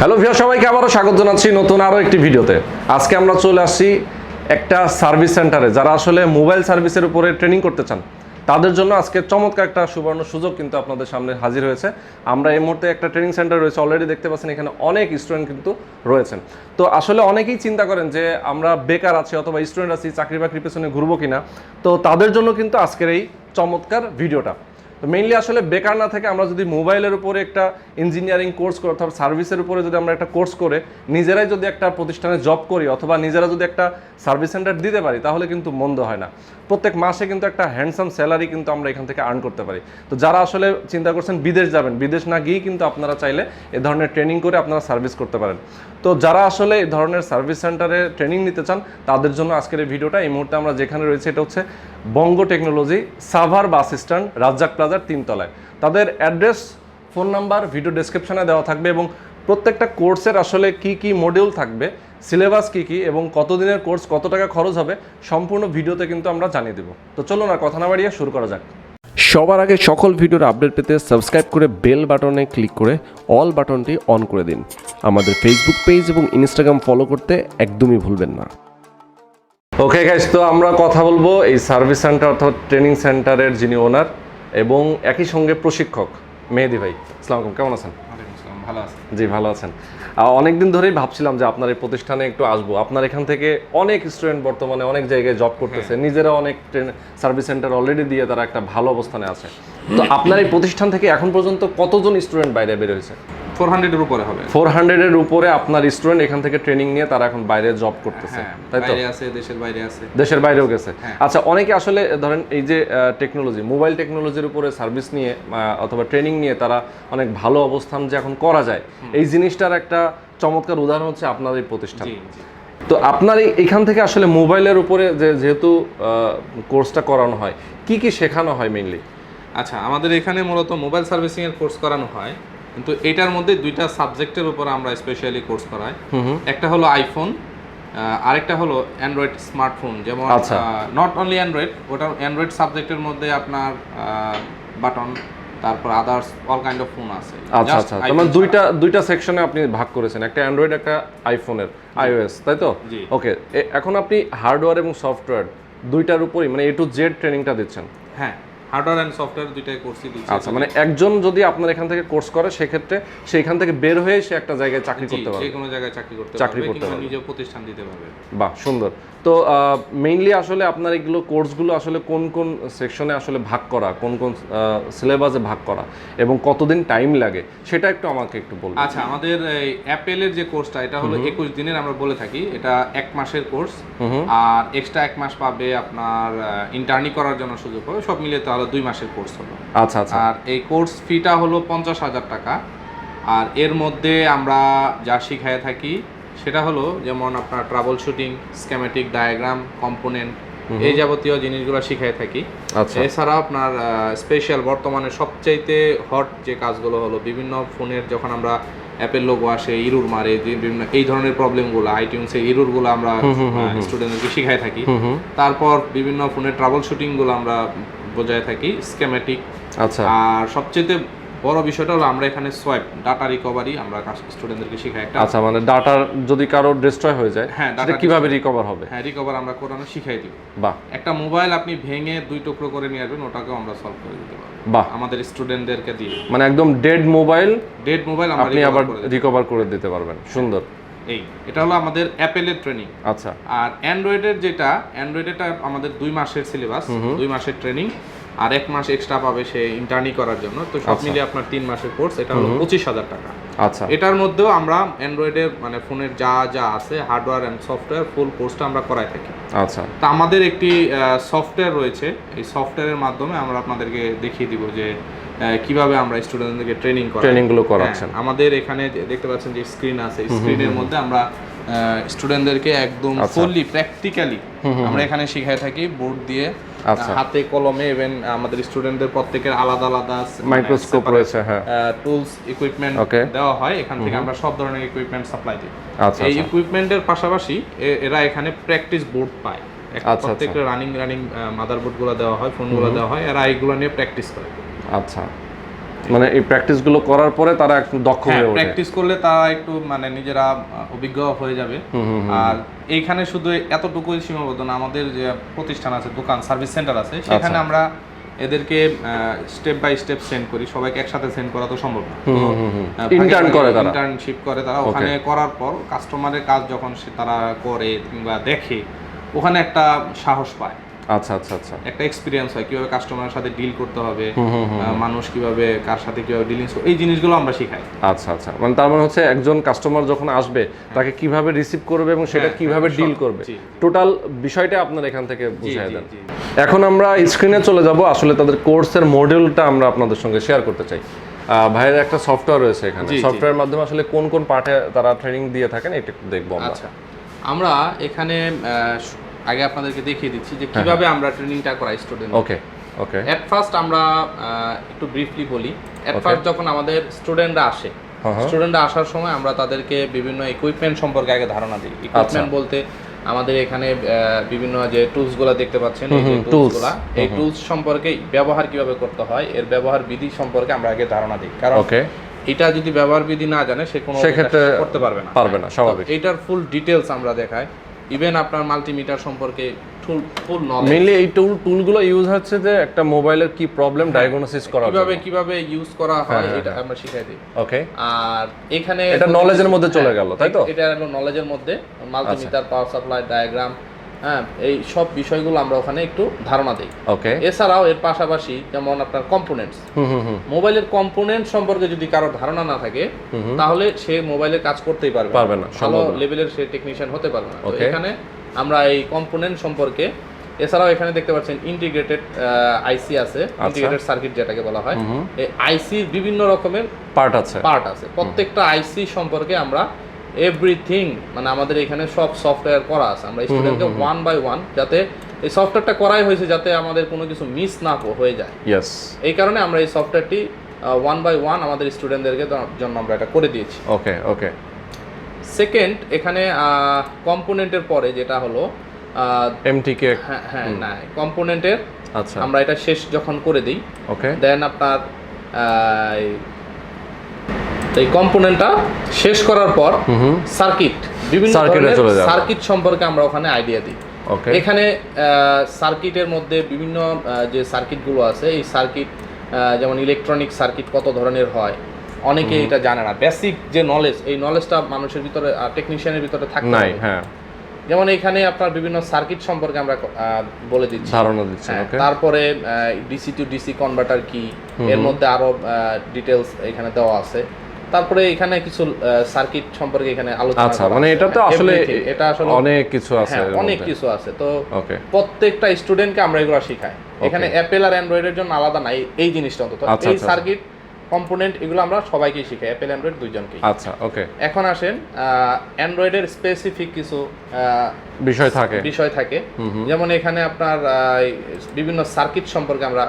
Hello viewer, সবাইকে আবারও স্বাগত জানাচ্ছি নতুন আরও একটি ভিডিওতে। আজকে আমরা চলে আসছি একটা সার্ভিস সেন্টারে, যারা আসলে মোবাইল সার্ভিসের উপরে ট্রেনিং করতে চান তাদের জন্য আজকে চমৎকার একটা সুবর্ণ সুযোগ কিন্তু আপনাদের সামনে হাজির হয়েছে। আমরা এই মুহূর্তে একটা ট্রেনিং সেন্টার রয়েছে, অলরেডি দেখতে পাচ্ছেন এখানে অনেক স্টুডেন্ট কিন্তু রয়েছেন। তো আসলে অনেকেই চিন্তা করেন যে আমরা বেকার আছি অথবা স্টুডেন্ট আছি, চাকরি বাকরির পেছনে ঘুরবো কিনা। তো তাদের জন্য কিন্তু আজকের এই চমৎকার ভিডিওটা। তো মেইনলি আসলে বেকার না থেকে আমরা যদি মোবাইলের উপরে একটা ইঞ্জিনিয়ারিং কোর্স করি অথবা সার্ভিসের উপরে যদি আমরা একটা কোর্স করে নিজেরাই যদি একটা প্রতিষ্ঠানে জব করি অথবা নিজেরা যদি একটা সার্ভিস সেন্টার দিতে পারি তাহলে কিন্তু মন্দ হয় না। প্রত্যেক মাসে কিন্তু একটা হ্যান্ডসাম স্যালারি কিন্তু আমরা এখান থেকে আর্ন করতে পারি। তো যারা আসলে চিন্তা করছেন বিদেশ যাবেন, বিদেশ না গিয়েই কিন্তু আপনারা চাইলে এ ধরনের ট্রেনিং করে আপনারা সার্ভিস করতে পারেন। তো যারা আসলে এই ধরনের সার্ভিস সেন্টারে ট্রেনিং নিতে চান তাদের জন্য আজকের এই ভিডিওটা। এই মুহূর্তে আমরা যেখানে রয়েছে এটা হচ্ছে Bongo technology Savar bus stand, Razzak প্লাজার 3 তলায়। তাদের অ্যাড্রেস, ফোন নাম্বার ভিডিও ডেসক্রিপশনে দেওয়া থাকবে এবং প্রত্যেকটা কোর্সের আসলে কি কি মডিউল থাকবে, সিলেবাস কি কি এবং কতদিনের কোর্স, কত টাকা খরচ হবে সম্পূর্ণ ভিডিওতে কিন্তু আমরা জানিয়ে দেবো। তো চলুন আর কথা না বাড়িয়ে শুরু করা যাক। সবার আগে সকল ভিডিওর আপডেট পেতে সাবস্ক্রাইব করে বেল বাটনে ক্লিক করে অল বাটনটি অন করে দিন। আমাদের ফেসবুক পেজ এবং ইনস্টাগ্রাম ফলো করতে একদমই ভুলবেন না। ওকে গাইস, তো আমরা কথা বলবো এই সার্ভিস সেন্টার অর্থাৎ ট্রেনিং সেন্টারের যিনি ওনার এবং একই সঙ্গে প্রশিক্ষক মেহেদি ভাই। আসসালামু আলাইকুম, কেমন আছেন? ভালো আছেন? জি ভালো আছেন। অনেকদিন ধরেই ভাবছিলাম যে আপনার এই প্রতিষ্ঠানে একটু আসবো। আপনার এখান থেকে অনেক স্টুডেন্ট বর্তমানে অনেক জায়গায় জব করতেছে, নিজেরা অনেক সার্ভিস সেন্টার অলরেডি দিয়ে তারা একটা ভালো অবস্থানে আছে। তো আপনার এই প্রতিষ্ঠান থেকে এখন পর্যন্ত কতজন স্টুডেন্ট বাইরে বের হয়েছে? 400-এর উপরে হবে। 400-এর উপরে আপনার স্টুডেন্ট এখান থেকে ট্রেনিং নিয়ে তারা এখন বাইরে জব করতেছে, তাই তো? বাইরে আছে, দেশের বাইরে আছে, দেশের বাইরেও গেছে। আচ্ছা, অনেকে আসলে ধরেন এই যে টেকনোলজি, মোবাইল টেকনোলজির উপরে সার্ভিস নিয়ে অথবা ট্রেনিং নিয়ে তারা অনেক ভালো অবস্থান যে এখন করা যায়, এই জিনিসটার একটা চমৎকার উদাহরণ হচ্ছে আপনার এই প্রতিষ্ঠান। তো আপনার এইখান থেকে আসলে মোবাইলের উপরে যেহেতু কোর্সটা করানো হয়, কি কি শেখানো হয় মেইনলি? আচ্ছা, আমাদের এখানে মূলত মোবাইল সার্ভিসিং এর কোর্স করানো হয়, কিন্তু এটার মধ্যে দুইটা সাবজেক্টের উপর আমরা স্পেশালি কোর্স করাই। একটা হলো আইফোন, আরেকটা হলো অ্যান্ড্রয়েড স্মার্টফোন। যেমন নট অনলি অ্যান্ড্রয়েড, ওটা অ্যান্ড্রয়েড সাবজেক্টের মধ্যে আপনার বাটন, তারপর others all kind of phone আছে। আচ্ছা আচ্ছা, মানে দুইটা সেকশনে আপনি ভাগ করেছেন, একটা অ্যান্ড্রয়েড একটা আইফোনের আইওএস, তাই তো? ওকে, এখন আপনি হার্ডওয়্যার এবং সফটওয়্যার দুইটার উপরই মানে এ টু জেড ট্রেনিংটা দিচ্ছেন? হ্যাঁ, হার্ডওয়্যার এন্ড সফটওয়্যার দুইটাই কোর্সই দিচ্ছি। আচ্ছা, মানে একজন যদি আপনার এখান থেকে কোর্স করে সেক্ষেত্রে সেইখান থেকে বের হয়ে সে একটা জায়গায় চাকরি করতে পারবে, যে কোনো জায়গায় চাকরি করতে পারবে, নিজে প্রতিষ্ঠান দিতে পারবে। বাহ, সুন্দর। তো মেইনলি আসলে আপনার এগুলো কোর্সগুলো আসলে কোন কোন সেকশনে আসলে ভাগ করা, কোন কোন সিলেবাসে ভাগ করা এবং কতদিন টাইম লাগে সেটা একটু আমাকে একটু বলুন। আচ্ছা, আমাদের এই অ্যাপেলের যে কোর্সটা, এটা হলো 21 দিনের আমরা বলে থাকি, এটা 1 মাসের কোর্স। আর এক্সট্রা 1 মাস পাবে আপনার ইন্টার্নি করার জন্য সুযোগ পাবে, সব মিলিয়ে তাহলে 2 মাসের কোর্স হলো। আচ্ছা আচ্ছা। আর এই কোর্স ফিটা হলো 50,000 টাকা। আর এর মধ্যে আমরা যা শিখায় থাকি সেটা হলো যেমন আপনার trouble shooting, schematic diagram, component, এই যাবতীয় জিনিসগুলো শিখাই থাকি। এছাড়া আপনার স্পেশাল বর্তমানে সবচাইতে হট যে কাজগুলো হলো, বিভিন্ন ফোনের যখন আমরা অ্যাপেল লোগো আসে, ইরুর মারে, বিভিন্ন এই ধরনের প্রবলেমগুলো, আইটিউনসে ইরুরগুলো আমরা স্টুডেন্টদেরকে শিখাই থাকি। তারপর বিভিন্ন ফোনের ট্রাবল শুটিংগুলো আমরা বোঝায় থাকি, স্কেমেটিক। আচ্ছা, আর সবচেয়ে বড় বিষয়টা হলো আমরা এখানে সোয়াইপ ডাটা রিকভারি আমরা স্টুডেন্টদেরকে শেখাই একটা। আচ্ছা, মানে ডাটা যদি কারো ডিস্ট্রয় হয়ে যায়, সেটা কিভাবে রিকভার হবে? হ্যাঁ, রিকভার আমরা করানো শিখাই দিব। বাহ। একটা মোবাইল আপনি ভেঙে 2 টুকরো করে নিয়ে আসবেন, ওটাকেও আমরা সলভ করে দিতে পারবো। বাহ, আমাদের স্টুডেন্টদেরকে দিয়ে মানে একদম ডেড মোবাইল আপনি আবার রিকভার করে দিতে পারবেন। সুন্দর। এটা হলো আমাদের অ্যাপেলের ট্রেনিং। আচ্ছা। আর অ্যান্ড্রয়েডেরটা আমাদের 2 মাসের সিলেবাস, 2 মাসের ট্রেনিং, আর 1 মাস এক্সট্রা পাবে সে ইন্টার্নি করার জন্য। তো সব মিলিয়ে আপনার 3 মাসের কোর্স, এটা হলো 25,000 টাকা। আচ্ছা, এটার মধ্যেও আমরা অ্যান্ড্রয়েডের মানে ফোনের যা যা আছে হার্ডওয়্যার এন্ড সফটওয়্যার ফুল কোর্সটা আমরা করাই থাকি। আচ্ছা। তো আমাদের একটি সফটওয়্যার রয়েছে, এই সফটওয়্যারের মাধ্যমে আমরা আপনাদেরকে দেখিয়ে দিব যে কিভাবে আমরা স্টুডেন্টদেরকে ট্রেনিংগুলো করাচ্ছেন। আমাদের এখানে দেখতে পাচ্ছেন যে স্ক্রিন আছে, স্ক্রিনের মধ্যে আমরা স্টুডেন্টদেরকে একদম ফুললি প্র্যাকটিক্যালি আমরা এখানে শিখাই থাকি বোর্ড দিয়ে, হাতে কলমে। ইভেন আমাদের স্টুডেন্টদের প্রত্যেকের আলাদা আলাদা মাইক্রোস্কোপ রয়েছে, টুলস ইকুইপমেন্ট দেওয়া হয়। এখান থেকে আমরা সব ধরনের ইকুইপমেন্ট সাপ্লাই দিই। এই ইকুইপমেন্টের পাশাপাশি এরা এখানে প্র্যাকটিস বোর্ড পায়, প্রত্যেকটা রানিং মাদারবোর্ডগুলো দেওয়া হয়, ফোনগুলো দেওয়া হয়, এরা এইগুলো নিয়ে প্র্যাকটিস করে। আচ্ছা, মানে এই প্র্যাকটিস গুলো করার পরে তারা একটু দক্ষ হয়ে ওঠে। প্র্যাকটিস করলে তারা একটু মানে নিজেরা অভিজ্ঞ হয়ে যাবে। আর এইখানে শুধু এতটুকুই সীমাবদ্ধ না, আমাদের যে প্রতিষ্ঠান আছে, দোকান, সার্ভিস সেন্টার আছে, সেখানে আমরা এদেরকে স্টেপ বাই স্টেপ সেন্ড করি। সবাইকে একসাথে সেন্ড করা তো সম্ভব না, ইন্টার্নশিপ করে তারা। ওখানে করার পর কাস্টমারের কাজ যখন তারা করে কিংবা দেখে, ওখানে একটা সাহস পায়। আচ্ছা আচ্ছা আচ্ছা, একটা এক্সপিরিয়েন্স হয় কিভাবে কাস্টমারের সাথে ডিল করতে হবে, মানুষ কিভাবে কার সাথে কিভাবে ডিলিংস, এই জিনিসগুলো আমরা শেখাই। আচ্ছা আচ্ছা, মানে তার মানে হচ্ছে একজন কাস্টমার যখন আসবে তাকে কিভাবে রিসিভ করবে এবং সেটা কিভাবে ডিল করবে, টোটাল বিষয়টা আপনার এখান থেকে বুঝিয়ে দেন। এখন আমরা স্ক্রিনে চলে যাব, আসলে তাদের কোর্সের মডিউলটা আমরা আপনাদের সঙ্গে শেয়ার করতে চাই। ভাইয়ের একটা সফটওয়্যার রয়েছে এখানে, সফটওয়্যারের মাধ্যমে আসলে কোন কোন পার্টে তারা ট্রেনিং দিয়ে থাকেন এটা একটু দেখবো আমরা। আচ্ছা, আমরা এখানে আগে আপনাদেরকে দেখিয়ে দিচ্ছি যে কিভাবে আমরা ট্রেনিংটা করাই student. Okay okay, at first আমরা একটু ব্রিফলি বলি। এট ফার্স্ট যখন আমাদের স্টুডেন্টরা আসে, স্টুডেন্টরা আসার সময় আমরা তাদেরকে বিভিন্ন ইকুইপমেন্ট সম্পর্কে আগে ধারণা দিই। ইকুইপমেন্ট বলতে আমাদের এখানে বিভিন্ন যে টুলসগুলো দেখতে পাচ্ছেন, এই টুলসগুলো, এই টুলস সম্পর্কে ব্যবহার কিভাবে করতে হয়, এর ব্যবহার বিধি সম্পর্কে আমরা আগে ধারণা দিই। কারণ এটা যদি ব্যবহার বিধি না জানে সে কোনো করতে পারবে না, স্বাভাবিক। এটার ফুল ডিটেলস আমরা দেখাই। ইভেন আপনার মাল্টিমিটার সম্পর্কে ফুল নলেজ। মেইনলি এই টুলগুলো ইউজ হচ্ছে যে একটা মোবাইলের কি প্রবলেম ডায়াগনোসিস করা, কিভাবে ইউজ করা হয় এটা আমরা শিখাই দিই। ওকে, আর এখানে এটা নলেজের মধ্যে চলে গেল, তাই তো? এটা হলো নলেজের মধ্যে, মাল্টিমিটার, পাওয়ার সাপ্লাই, ডায়াগ্রাম, হ্যাঁ, এই সব বিষয়গুলো আমরা ওখানে একটু ধারণা দিই। ওকে, এছাড়াও এর পাশাপাশি যেমন আপনার কম্পোনেন্টস, মোবাইলের কম্পোনেন্ট সম্পর্কে যদি কারোর ধারণা না থাকে তাহলে সে মোবাইলের কাজ করতেই পারবে না, ভালো লেভেলের সে টেকনিশিয়ান হতে পারবে না। তো এখানে আমরা এই কম্পোনেন্ট সম্পর্কে, এছাড়াও এখানে দেখতে পাচ্ছেন ইন্টিগ্রেটেড আইসি আছে, ইন্টিগ্রেটেড সার্কিট যেটাকে বলা হয়। এই আইসির বিভিন্ন রকমের পার্ট আছে। প্রত্যেকটা আইসি সম্পর্কে আমরা এভরিথিং, মানে আমাদের এখানে সব সফটওয়্যার করা আছে। আমরা স্টুডেন্টকে ওয়ান বাই ওয়ান, যাতে এই সফটওয়্যারটা করাই হয়েছে যাতে আমাদের কোনো কিছু মিস না হয়ে যায়। এই কারণে আমরা এই সফটওয়্যারটি ওয়ান বাই ওয়ান আমাদের স্টুডেন্টদেরকে জন্য আমরা এটা করে দিয়েছি। ওকে ওকে। সেকেন্ড, এখানে কম্পোনেন্টের পরে যেটা হলো এমটিকে, হ্যাঁ না, কম্পোনেন্টের আমরা এটা শেষ যখন করে দিই, ওকে, দেন আপনার এই কম্পোনেন্টটা শেষ করার পর সার্কিট, বিভিন্ন সার্কিট সম্পর্কে আমরা ওখানে আইডিয়া দিই। এখানে সার্কিটের মধ্যে বিভিন্ন যে সার্কিটগুলো আছে, এই সার্কিট যেমন ইলেকট্রনিক সার্কিট কত ধরনের হয়, অনেকে এটা জানে না। বেসিক যে নলেজ, এই নলেজটা মানুষের ভিতরে, টেকনিশিয়ানের ভিতরে থাকে না। যেমন এখানে আপনার বিভিন্ন সার্কিট সম্পর্কে আমরা বলে দিচ্ছি, ধারণা দিচ্ছি। তারপরে ডিসি টু ডিসি কনভার্টার কি, এর মধ্যে আরো ডিটেলস এখানে দেওয়া আছে। তারপরে এখানে কিছু সার্কিট সম্পর্কে এখানে আলোচনা আছে। মানে এটা তো আসলে অনেক কিছু আছে। তো প্রত্যেকটা স্টুডেন্টকে আমরা এগুলো শেখাই। এখানে অ্যাপেল আর অ্যান্ড্রয়েডের জন্য আলাদা নাই এই জিনিসটা। অন্তত এই সার্কিট কম্পোনেন্ট এগুলো আমরা সবাইকেই শিখাই, অ্যাপেল অ্যান্ড্রয়েড দুইজনকেই। আচ্ছা, ওকে। এখন আসেন, অ্যান্ড্রয়েডের স্পেসিফিক কিছু বিষয় থাকে। যেমন এখানে আপনার বিভিন্ন সার্কিট সম্পর্কে আমরা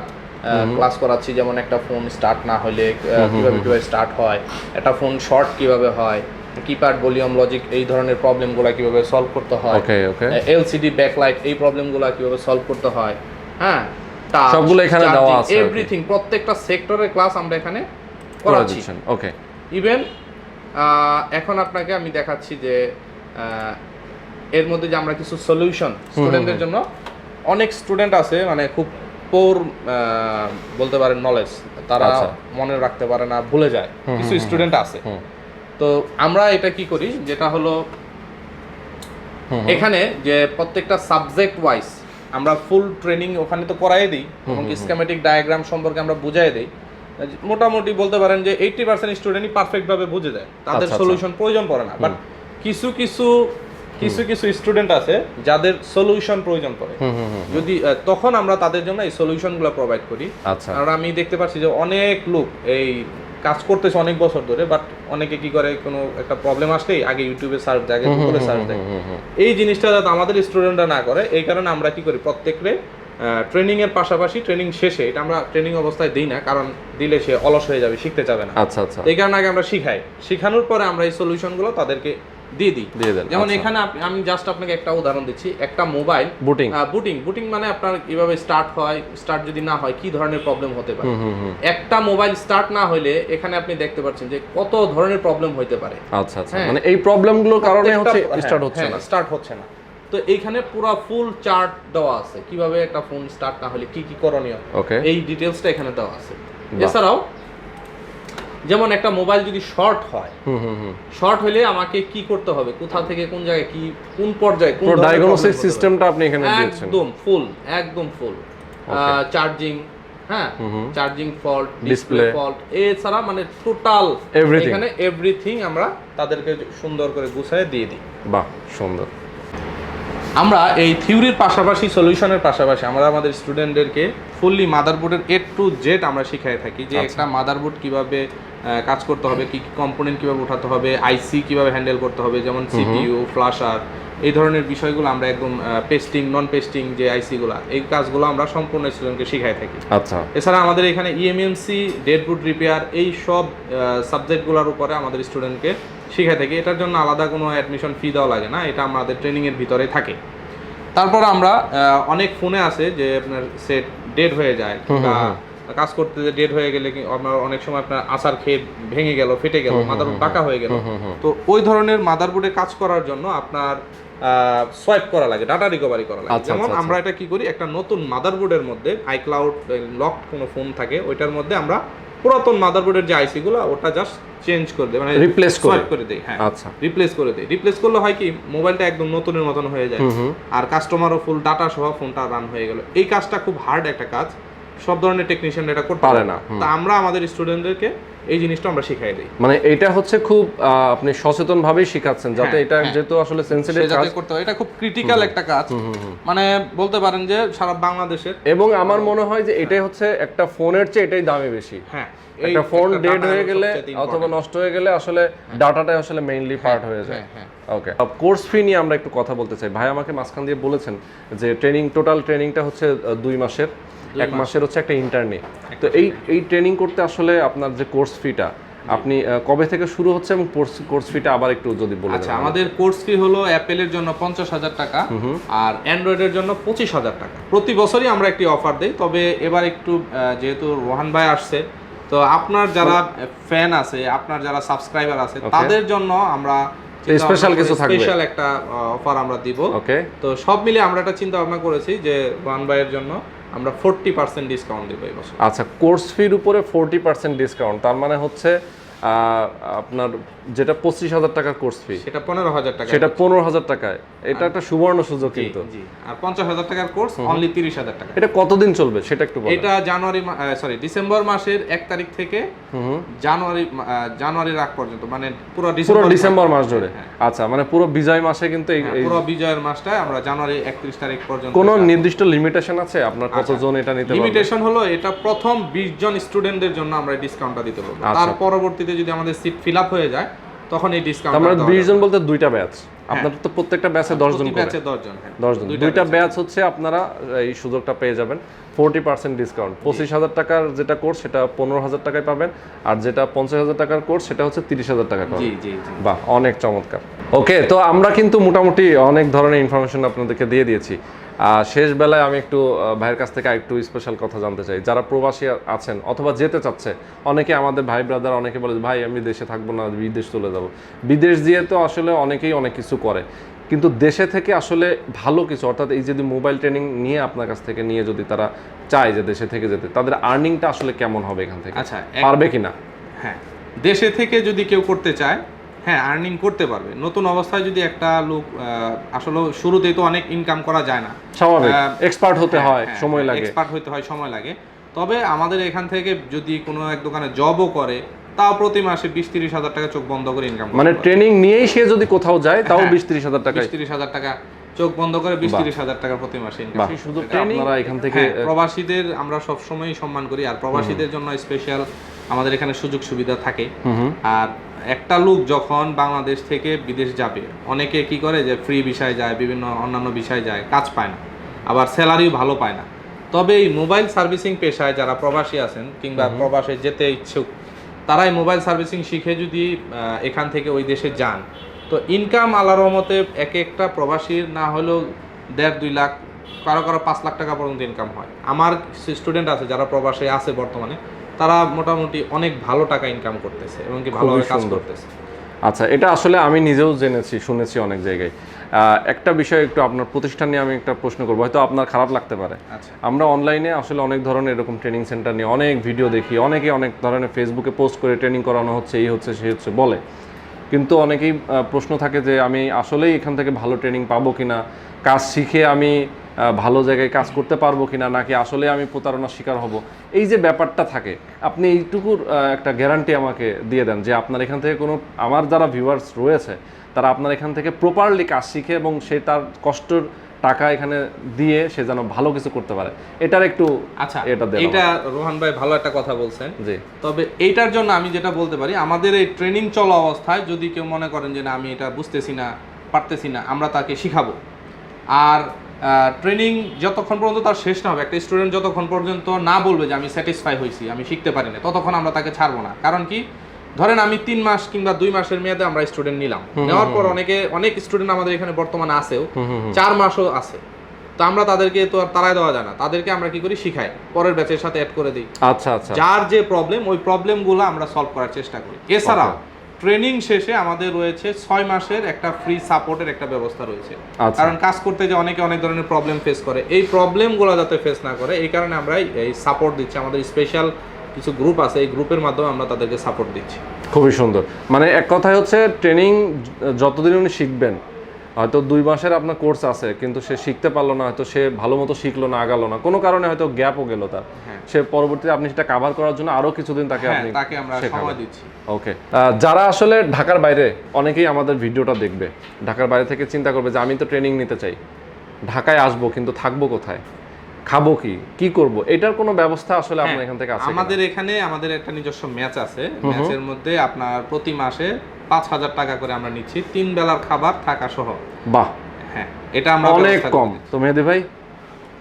ক্লাস করাচ্ছি। যেমন একটা ফোন স্টার্ট না হলে কিভাবে স্টার্ট হয়, একটা ফোন শর্ট কিভাবে হয়, কিপ্যাড, ভলিউম, লজিক, এই ধরনের প্রবলেমগুলো কিভাবে সলভ করতে হয়, এলসিডি ব্যাকলাইট, এই প্রবলেমগুলো কিভাবে সলভ করতে হয়, হ্যাঁ, সবগুলো এখানে দেওয়া আছে। এভরিথিং, প্রত্যেকটা সেক্টরের ক্লাস আমরা এখানে করাচ্ছি। ওকে। ইভেন এখন আপনাকে আমি দেখাচ্ছি যে এর মধ্যে যে আমরা কিছু সলিউশন স্টুডেন্টদের জন্য, অনেক স্টুডেন্ট আছে মানে খুব পোর বলতে পারেন নলেজ, তারা মনে রাখতে পারে না, ভুলে যায়, কিছু স্টুডেন্ট আছে। তো আমরা এটা কি করি, যেটা হলো এখানে যে প্রত্যেকটা সাবজেক্ট ওয়াইজ আমরা ফুল ট্রেনিং ওখানে তো করাই দিই, এবং স্কিমেটিক ডায়াগ্রাম সম্পর্কে আমরা বুঝাই দিই। মোটামুটি বলতে পারেন যে 80% স্টুডেন্টই পারফেক্ট ভাবে বুঝে যায়, তাদের সলিউশন প্রয়োজন পড়ে না। বাট কিছু স্টুডেন্ট আছে যাদের সলিউশন প্রয়োজন পড়ে, যদি তখন আমরা তাদের জন্য এই সলিউশনগুলো প্রোভাইড করি। আর আমি দেখতে পাচ্ছি যে অনেক লোক এই কাজ করতেছে অনেক বছর ধরে, বাট অনেকে কি করে, কোনো একটা প্রবলেম আসলেই আগে ইউটিউবে সার্চ দেয়, আগে গুগলে সার্চ দেয়। এই জিনিসটা যাতে আমাদের স্টুডেন্টরা না করে, এই কারণে আমরা কি করি, প্রত্যেককে ট্রেনিং এর পাশাপাশি ট্রেনিং শেষে, এটা আমরা ট্রেনিং অবস্থায় দিই না, কারণ দিলে সে অলস হয়ে যাবে, শিখতে যাবে না। এই কারণে আগে আমরা শিখাই, শেখানোর পরে আমরা এই সলিউশনগুলো তাদেরকে দিয়ে দিই। দেন। যেমন এখানে আমি জাস্ট আপনাকে একটা উদাহরণ দিচ্ছি, একটা মোবাইল বুটিং মানে আপনার কিভাবে স্টার্ট হয়, স্টার্ট যদি না হয় কি ধরনের প্রবলেম হতে পারে। একটা মোবাইল স্টার্ট না হলে এখানে আপনি দেখতে পাচ্ছেন যে কত ধরনের প্রবলেম হতে পারে। আচ্ছা আচ্ছা, মানে এই প্রবলেমগুলোর কারণে হচ্ছে স্টার্ট হচ্ছে না। তো এইখানে পুরো ফুল চার্ট দেওয়া আছে কিভাবে একটা ফোন স্টার্ট না হলে কি কি করণীয়, এই ডিটেইলসটা এখানে দেওয়া আছে। এছাড়াও যেমন একটা মোবাইল যদি শর্ট হয়, শর্ট হলে আমাকে কি করতে হবে, কোথা থেকে কোন জায়গায় কি কোন পর্যায়ে কোন ডায়াগনোসিস সিস্টেমটা আপনি এখানে দিয়েছেন একদম ফুল চার্জিং, হ্যাঁ চার্জিং ফল্ট, ডিসপ্লে ফল্ট, এছাড়া মানে টোটাল এখানে এভরিথিং আমরা তাদেরকে সুন্দর করে গুছিয়ে দিয়ে দিই। বাহ, সুন্দর। আমরা এই থিওরির পাশাপাশি সলিউশনের পাশাপাশি আমরা আমাদের স্টুডেন্টদেরকে ফুললি মাদারবোর্ডের A to Z আমরা শিখিয়ে থাকি যে একটা মাদারবোর্ড কিভাবে কাজ করতে হবে, কি কি কম্পোনেন্ট কিভাবে উঠাতে হবে, আইসি কিভাবে হ্যান্ডেল করতে হবে, যেমন সিপিইউ, ফ্ল্যাশার, এই ধরনের বিষয়গুলো আমরা একদম পেস্টিং নন পেস্টিং যে আইসিগুলো, এই কাজগুলো আমরা সম্পূর্ণ স্টুডেন্টকে শিখাই থাকি। আচ্ছা, এছাড়া আমাদের এখানে ইএমএমসি, ডেডবুট রিপেয়ার, এই সব সাবজেক্টগুলোর উপরে আমাদের স্টুডেন্টকে শিখাই থাকি। এটার জন্য আলাদা কোনো অ্যাডমিশন ফি দেওয়া লাগে না, এটা আমাদের ট্রেনিংয়ের ভিতরে থাকে। তারপর আমরা অনেক ফোনে আছে যে আপনার সেট ডেড হয়ে যায় বা কাজ করতে যে ডেড হয়ে গেলে আপনার অনেক সময় আপনার আসার খেয়ে ভেঙে গেল, ফেটে গেল, মাদারবোর্ড টাকা হয়ে গেল, তো ওই ধরনের মাদারবোর্ডে কাজ করার জন্য আপনার সোয়াইপ করা লাগে, ডাটা রিকভারি করা লাগে। যেমন আমরা এটা কি করি, একটা নতুন মাদারবোর্ডের মধ্যে আইক্লাউড লকড কোনো ফোন থাকে, ওইটার মধ্যে আমরা পুরাতন মাদারবোর্ডের যে আইসি গুলো ওটা জাস্ট চেঞ্জ করে দেই, মানে রিপ্লেস করে দেই। হ্যাঁ, আচ্ছা, রিপ্লেস করে দেই। রিপ্লেস করলে হয় কি, মোবাইলটা একদম নতুনের মতন হয়ে যায় আর কাস্টমারও ফুল ডাটা সহ ফোনটা রান হয়ে গেল। এই কাজটা খুব হার্ড একটা কাজ, সব ধরনের টেকনিশিয়ান এটা করতে পারে না। তা আমরা আমাদের স্টুডেন্টদেরকে এই জিনিসটা আমরা শিখাই দেই। মানে এটা হচ্ছে খুব আপনি সচেতন ভাবেই শিখাচ্ছেন যাতে এটা যেহেতু আসলে সেনসিটিভ কাজ করতে হয়, এটা খুব ক্রিটিক্যাল একটা কাজ, মানে বলতে পারেন যে সারা বাংলাদেশের। এবং আমার মনে হয় যে এটাই হচ্ছে একটা ফোনের চেয়ে এটাই দামে বেশি। হ্যাঁ, একটা ফোন ডেড হয়ে গেলে অথবা নষ্ট হয়ে গেলে আসলে ডাটাটাই আসলে মেইনলি পার্ট হয়ে যায়। ওকে, কোর্স ফি নিয়ে আমরা একটু কথা বলতে চাই। ভাই আমাকে মাঝখান দিয়ে বলেছেন যে টোটাল ট্রেনিংটা হচ্ছে 2 মাসের, 1 মাসের হচ্ছে একটা ইন্টার্নি। তো এই ট্রেনিং করতে আসলে আপনার যে কোর্স ফিটা আপনি কবে থেকে শুরু হচ্ছে এবং কোর্স ফিটা আবার একটু যদি বলেন। আচ্ছা, আমাদের কোর্স ফি হলো অ্যাপেলের জন্য 50,000 টাকা আর অ্যান্ড্রয়েডের জন্য 25,000 টাকা। প্রতি বছরই আমরা একটি অফার দেই, তবে এবার একটু যেহেতু রোহান ভাই আসছে, তো আপনার যারা ফ্যান আছে, আপনার যারা সাবস্ক্রাইবার আছে, তাদের জন্য আমরা স্পেশাল কিছু থাকবে, স্পেশাল একটা অফার আমরা দিব। ওকে, তো সব মিলে আমরা একটা চিন্তা ভাবনা করেছি যে রোহান ভাইয়ের জন্য আমরা 40% ডিসকাউন্ট দেব এই বছর। আচ্ছা, কোর্স ফির উপরে 40% ডিসকাউন্ট, তার মানে হচ্ছে আপনার যেটা 25,000 টাকার কোর্স ফি সেটা 15,000 টাকা, সেটা 15,000 টাকায়। এটা একটা সুবর্ণ সুযোগ কিন্তু। আর 50,000 টাকার কোর্স অনলি 30,000 টাকা। এটা কতদিন চলবে সেটা একটু বলুন। এটা ডিসেম্বর মাসের 1 তারিখ থেকে জানুয়ারির আগ পর্যন্ত, মানে পুরো ডিসেম্বর মাস ধরে। আচ্ছা, মানে পুরো বিজয় মাসে কিন্তু পুরো বিজয়ের মাসটায় আমরা জানুয়ারি 31 তারিখ পর্যন্ত। কোনো নির্দিষ্ট লিমিটেশন আছে আপনার কতজন এটা নিতে পারবে? লিমিটেশন হলো এটা প্রথম 20 জন স্টুডেন্টদের জন্য আমরা ডিসকাউন্টটা দিতে পারবো। তার পরবর্তীতে যদি আমাদের সিট ফিল আপ হয়ে যায় তখন এই ডিসকাউন্ট। আমরা 20 জন বলতে দুইটা ব্যাচ, আপনাদের তো প্রত্যেকটা ব্যাচে 10 জন করে, 10 জন, দুইটা ব্যাচ হচ্ছে আপনারা এই সুযোগটা পেয়ে যাবেন 40% ডিসকাউন্ট। 25,000 টাকার যেটা কোর্স সেটা 15,000 টাকায় পাবেন, আর যেটা 50,000 টাকার কোর্স সেটা হচ্ছে 30,000 টাকা পাবেন। বাহ, অনেক চমৎকার। ওকে, তো আমরা কিন্তু মোটামুটি অনেক ধরনের ইনফরমেশন আপনাদেরকে দিয়ে দিয়েছি। শেষ বেলায় আমি একটু ভাইয়ের কাছ থেকে একটু স্পেশাল কথা জানতে চাই। যারা প্রবাসী আছেন অথবা যেতে চাচ্ছে, অনেকে আমাদের ভাই ব্রাদার অনেকে বলে ভাই আমি দেশে থাকবো না, বিদেশ চলে যাব। বিদেশ দিয়ে তো আসলে অনেকেই অনেক কিছু করে, কিন্তু দেশে থেকে আসলে ভালো কিছু, অর্থাৎ এই যদি মোবাইল ট্রেনিং নিয়ে আপনার কাছ থেকে নিয়ে যদি তারা চায় যে দেশে থেকে যেতে, তাদের আর্নিংটা আসলে কেমন হবে এখান থেকে? আচ্ছা, পারবে কিনা? হ্যাঁ, দেশে থেকে যদি কেউ করতে চায়, হ্যাঁ আর্নিং করতে পারবে। নতুন অবস্থায় যদি একটা লোক আসলে শুরুতেই তো অনেক ইনকাম করা যায় না, স্বাভাবিক, এক্সপার্ট হতে হয়, সময় সময় লাগে। তবে আমাদের এখান থেকে যদি কোনো এক দোকানে জবও করে, তাও প্রতি মাসে 20-30,000 টাকা চোখ বন্ধ করে ইনকাম করে। মানে ট্রেনিং নিয়েই সে যদি কোথাও যায় তাও 20-30,000 টাকা, 20-30,000 টাকা চোখ বন্ধ করে 20-30,000 টাকা প্রতি মাসে ইনকাম। শুধু আপনারা এখান থেকে প্রবাসীদের আমরা সব সময় সম্মান করি, আর প্রবাসীদের জন্য স্পেশাল আমাদের এখানে সুযোগ সুবিধা থাকে। আর একটা লোক যখন বাংলাদেশ থেকে বিদেশ যাবে, অনেকে কি করে যে ফ্রি ভিসায় যায়, বিভিন্ন অন্যান্য ভিসায় যায়, কাজ পায় না, আবার স্যালারিও ভালো পায় না। তবে এই মোবাইল সার্ভিসিং পেশায় যারা প্রবাসী আছেন কিংবা প্রবাসে যেতে ইচ্ছুক, তারাই মোবাইল সার্ভিসিং শিখে যদি এখান থেকে ওই দেশে যান, তো ইনকাম আল্লাহর রহমতে এক একটা প্রবাসীর না হলেও 1.5-2 লাখ, কারো কারো 5 লাখ টাকা পর্যন্ত ইনকাম হয়। আমার স্টুডেন্ট আছে যারা প্রবাসে আছে বর্তমানে, তারা মোটামুটি অনেক ভালো টাকা ইনকাম করতেছে এবং কি ভালোভাবে কাজ করতেছে। আচ্ছা, এটা আসলে আমি নিজেও জেনেছি, শুনেছি অনেক জায়গায়। একটা বিষয় একটু আপনার প্রতিষ্ঠান নিয়ে আমি একটা প্রশ্ন করবো, হয়তো আপনার খারাপ লাগতে পারে। আচ্ছা, আমরা অনলাইনে আসলে অনেক ধরনের এরকম ট্রেনিং সেন্টার নিয়ে অনেক ভিডিও দেখি, অনেকে অনেক ধরনের ফেসবুকে পোস্ট করে ট্রেনিং করানো হচ্ছে, এই হচ্ছে সেই হচ্ছে বলে, কিন্তু অনেকেই প্রশ্ন থাকে যে আমি আসলেই এখান থেকে ভালো ট্রেনিং পাবো কিনা, কাজ শিখে আমি ভালো জায়গায় কাজ করতে পারবো কিনা, নাকি আসলে আমি প্রতারণার শিকার হব। এই যে ব্যাপারটা থাকে, আপনি এইটুকুর একটা গ্যারান্টি আমাকে দিয়ে দেন যে আপনার এখান থেকে কোনো, আমার যারা ভিউয়ার্স রয়েছে তারা আপনার এখান থেকে প্রপারলি কাজ শিখে এবং সে তার কষ্টের টাকা এখানে দিয়ে সে যেন ভালো কিছু করতে পারে, এটার একটু আচ্ছা, এটা রোহান ভাই ভালো একটা কথা বলছেন। জি, তবে এইটার জন্য আমি যেটা বলতে পারি, আমাদের এই ট্রেনিং চলা অবস্থায় যদি কেউ মনে করেন যে না আমি এটা বুঝতেছি না, পারতেছি না, আমরা তাকে শিখাবো। আর ট্রেনিং যতক্ষণ পর্যন্ত তার শেষ না হবে, একটা স্টুডেন্ট যতক্ষণ পর্যন্ত না বলবে যে আমি স্যাটিসফাই হয়েছি, আমি শিখতে পারি না, ততক্ষণ আমরা তাকে ছাড়বো না। কারণ কি, ধরেন আমি 3 মাস কিংবা 2 মাসের মেয়াদে আমরা স্টুডেন্ট নিলাম, নেওয়ার পর অনেক স্টুডেন্ট আমাদের এখানে বর্তমানে আছেও, 4 মাসও আছে। তো আমরা তাদেরকে তো আর তাড়ায় দেওয়া যায় না, তাদেরকে আমরা কি করি, শিখাই, পরের ব্যাচের সাথে অ্যাড করে দিই। আচ্ছা আচ্ছা, যার যে প্রবলেম, ওই প্রবলেমগুলো আমরা সলভ করার চেষ্টা করি। এছাড়াও ট্রেনিং শেষে আমাদের রয়েছে 6 মাসের একটা ফ্রি সাপোর্টের একটা ব্যবস্থা রয়েছে। কারণ কাজ করতে যে অনেকে অনেক ধরনের প্রবলেম ফেস করে, এই প্রবলেমগুলো যাতে ফেস না করে এই কারণে আমরা এই সাপোর্ট দিচ্ছি। আমাদের স্পেশাল কিছু গ্রুপ আছে, এই গ্রুপের মাধ্যমে আমরা তাদেরকে সাপোর্ট দিচ্ছি। খুবই সুন্দর। মানে এক কথায় হচ্ছে ট্রেনিং যতদিন উনি শিখবেন, হয়তো 2 মাসের আপনার কোর্স আছে কিন্তু সে শিখতে পারলো না, হয়তো সে ভালো মতো শিখলো না, আগালো না, কোনো কারণে হয়তো গ্যাপও গেল তার, সে পরবর্তীতে আপনি সেটা কভার করার জন্য আরো কিছুদিন তাকে আমরা সময় দিচ্ছি। ওকে, যারা আসলে ঢাকার বাইরে, অনেকেই আমাদের ভিডিওটা দেখবে, ঢাকার বাইরে থেকে চিন্তা করবে যে আমি তো ট্রেনিং নিতে চাই, ঢাকায় আসবো কিন্তু থাকবো কোথায়, খাবো কি, কি করব, এটার কোনো ব্যবস্থা আসলে আপনার এখান থেকে আছে? আমাদের এখানে আমাদের একটা নিজস্ব ম্যাচ আছে, ম্যাচের মধ্যে আপনার প্রতি মাসে 5,000 টাকা করে আমরা নিচ্ছি, 3 বেলার খাবার থাকা সহ। বাহ, হ্যাঁ, এটা আমরা অনেক কম। তো মেহেদী ভাই,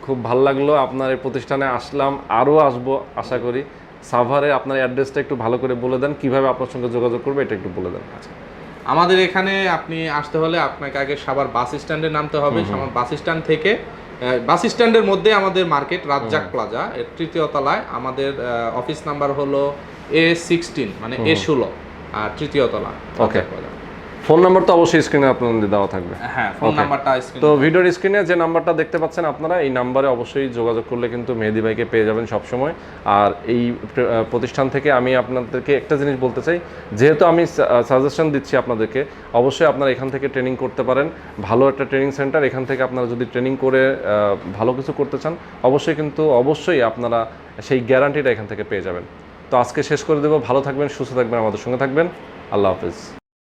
খুব ভালো লাগলো, আপনার এই প্রতিষ্ঠানে আসলাম, আরও আসবো আশা করি। সাভারে আপনার অ্যাড্রেসটা একটু ভালো করে বলে দেন, কিভাবে আপনার সঙ্গে যোগাযোগ করবে এটা একটু বলে দেন। আচ্ছা, আমাদের এখানে আপনি আসতে হলে আপনাকে আগে সাভার বাস স্ট্যান্ডে নামতে হবে। সাভার বাস স্ট্যান্ড থেকে, বাস স্ট্যান্ডের মধ্যে আমাদের মার্কেট রাজ্জাক প্লাজা, এর 3য় তলায় আমাদের অফিস নাম্বার হলো A16, মানে A16, আর 3য় তলা। ওকে, ফোন নাম্বার তো অবশ্যই স্ক্রিনে আপনাদের দেওয়া থাকবে। হ্যাঁ, ফোন নাম্বারটা স্ক্রিনে। তো ভিডিওর স্ক্রিনে যে নাম্বারটা দেখতে পাচ্ছেন আপনারা, এই নাম্বারে অবশ্যই যোগাযোগ করলে কিন্তু মেহেদী ভাইকে পেয়ে যাবেন সব সময়। আর এই প্রতিষ্ঠান থেকে আমি আপনাদেরকে একটা জিনিস বলতে চাই, যেহেতু আমি সাজেশন দিচ্ছি আপনাদেরকে, অবশ্যই আপনারা এখান থেকে ট্রেনিং করতে পারেন। ভালো একটা ট্রেনিং সেন্টার, এখান থেকে আপনারা যদি ট্রেনিং করে ভালো কিছু করতে চান, অবশ্যই আপনারা সেই গ্যারান্টিটা এখান থেকে পেয়ে যাবেন। তো আজকে শেষ করে দেবো, ভালো থাকবেন, সুস্থ থাকবেন, আমাদের সঙ্গে থাকবেন। আল্লাহ হাফেজ।